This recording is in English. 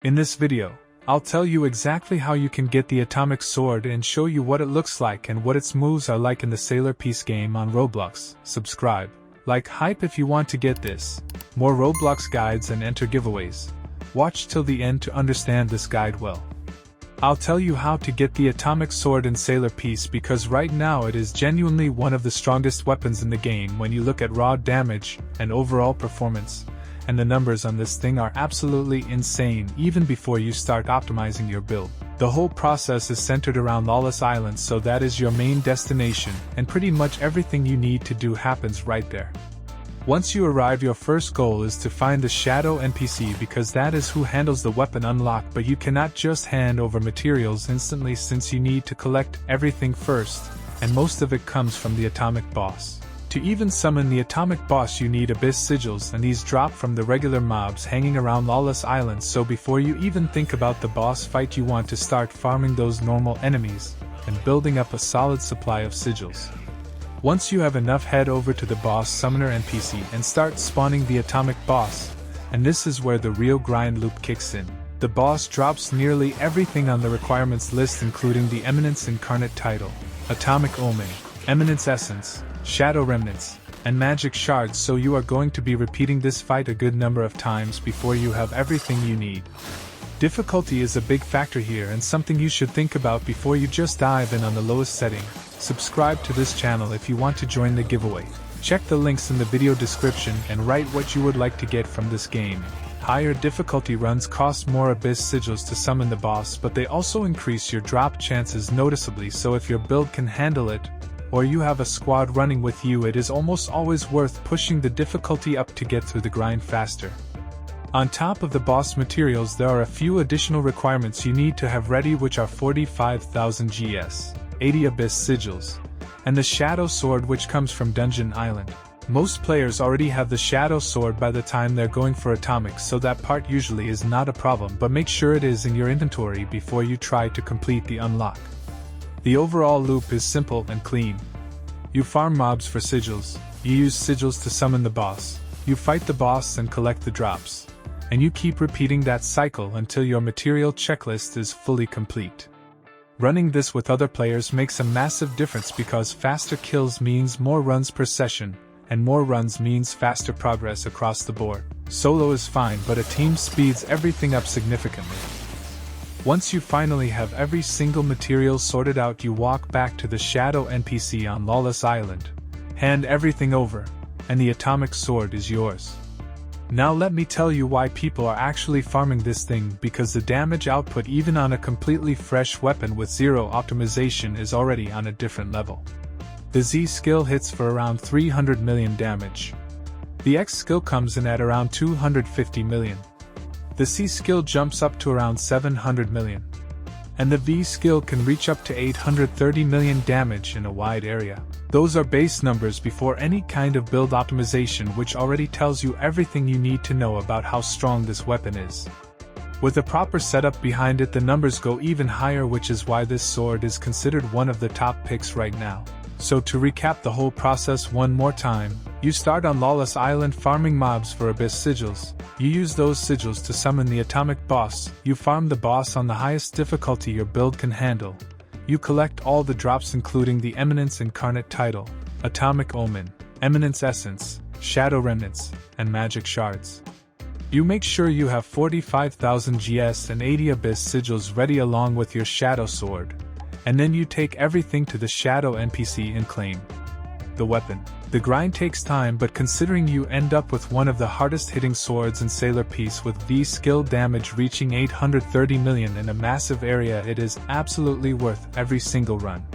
In this video, I'll tell you exactly how you can get the atomic sword and show you what it looks like and what its moves are like in the Sailor Peace game on Roblox. Subscribe, like, hype if you want to get this. More Roblox guides and enter giveaways. Watch till the end to understand this guide well. I'll tell you how to get the atomic sword in Sailor Peace because right now it is genuinely one of the strongest weapons in the game when you look at raw damage and overall performance. And the numbers on this thing are absolutely insane even before you start optimizing your build. The whole process is centered around Lawless Island, so that is your main destination, and pretty much everything you need to do happens right there. Once you arrive, your first goal is to find the Shadow NPC because that is who handles the weapon unlock, but you cannot just hand over materials instantly since you need to collect everything first, and most of it comes from the atomic boss. To even summon the atomic boss you need abyss sigils, and these drop from the regular mobs hanging around Lawless Island, so before you even think about the boss fight you want to start farming those normal enemies, and building up a solid supply of sigils. Once you have enough, head over to the boss summoner NPC and start spawning the atomic boss, and this is where the real grind loop kicks in. The boss drops nearly everything on the requirements list, including the Eminence Incarnate title, Atomic Omen, Eminence Essence, Shadow Remnants, and Magic Shards, so you are going to be repeating this fight a good number of times before you have everything you need. Difficulty is a big factor here and something you should think about before you just dive in on the lowest setting. Subscribe to this channel if you want to join the giveaway. Check the links in the video description and write what you would like to get from this game. Higher difficulty runs cost more abyss sigils to summon the boss, but they also increase your drop chances noticeably, so if your build can handle it, or you have a squad running with you, it is almost always worth pushing the difficulty up to get through the grind faster. On top of the boss materials, there are a few additional requirements you need to have ready, which are 45,000 GS, 80 abyss sigils, and the Shadow Sword, which comes from Dungeon Island. Most players already have the Shadow Sword by the time they're going for atomic, so that part usually is not a problem, but make sure it is in your inventory before you try to complete the unlock. The overall loop is simple and clean. You farm mobs for sigils, you use sigils to summon the boss, you fight the boss and collect the drops, and you keep repeating that cycle until your material checklist is fully complete. Running this with other players makes a massive difference because faster kills means more runs per session, and more runs means faster progress across the board. Solo is fine, but a team speeds everything up significantly. Once you finally have every single material sorted out, you walk back to the Shadow NPC on Lawless Island, hand everything over, and the atomic sword is yours. Now let me tell you why people are actually farming this thing, because the damage output even on a completely fresh weapon with zero optimization is already on a different level. The Z skill hits for around 300 million damage. The X skill comes in at around 250 million. The C skill jumps up to around 700 million. And the V skill can reach up to 830 million damage in a wide area. Those are base numbers before any kind of build optimization, which already tells you everything you need to know about how strong this weapon is. With a proper setup behind it, the numbers go even higher, which is why this sword is considered one of the top picks right now. So to recap the whole process one more time, you start on Lawless Island farming mobs for abyss sigils, you use those sigils to summon the atomic boss, you farm the boss on the highest difficulty your build can handle, you collect all the drops including the Eminence Incarnate title, Atomic Omen, Eminence Essence, Shadow Remnants, and Magic Shards. You make sure you have 45,000 GS and 80 abyss sigils ready along with your Shadow Sword, and then you take everything to the Shadow NPC and claim the weapon. The grind takes time, but considering you end up with one of the hardest hitting swords in Sailor Peace with V skill damage reaching 830 million in a massive area, it is absolutely worth every single run.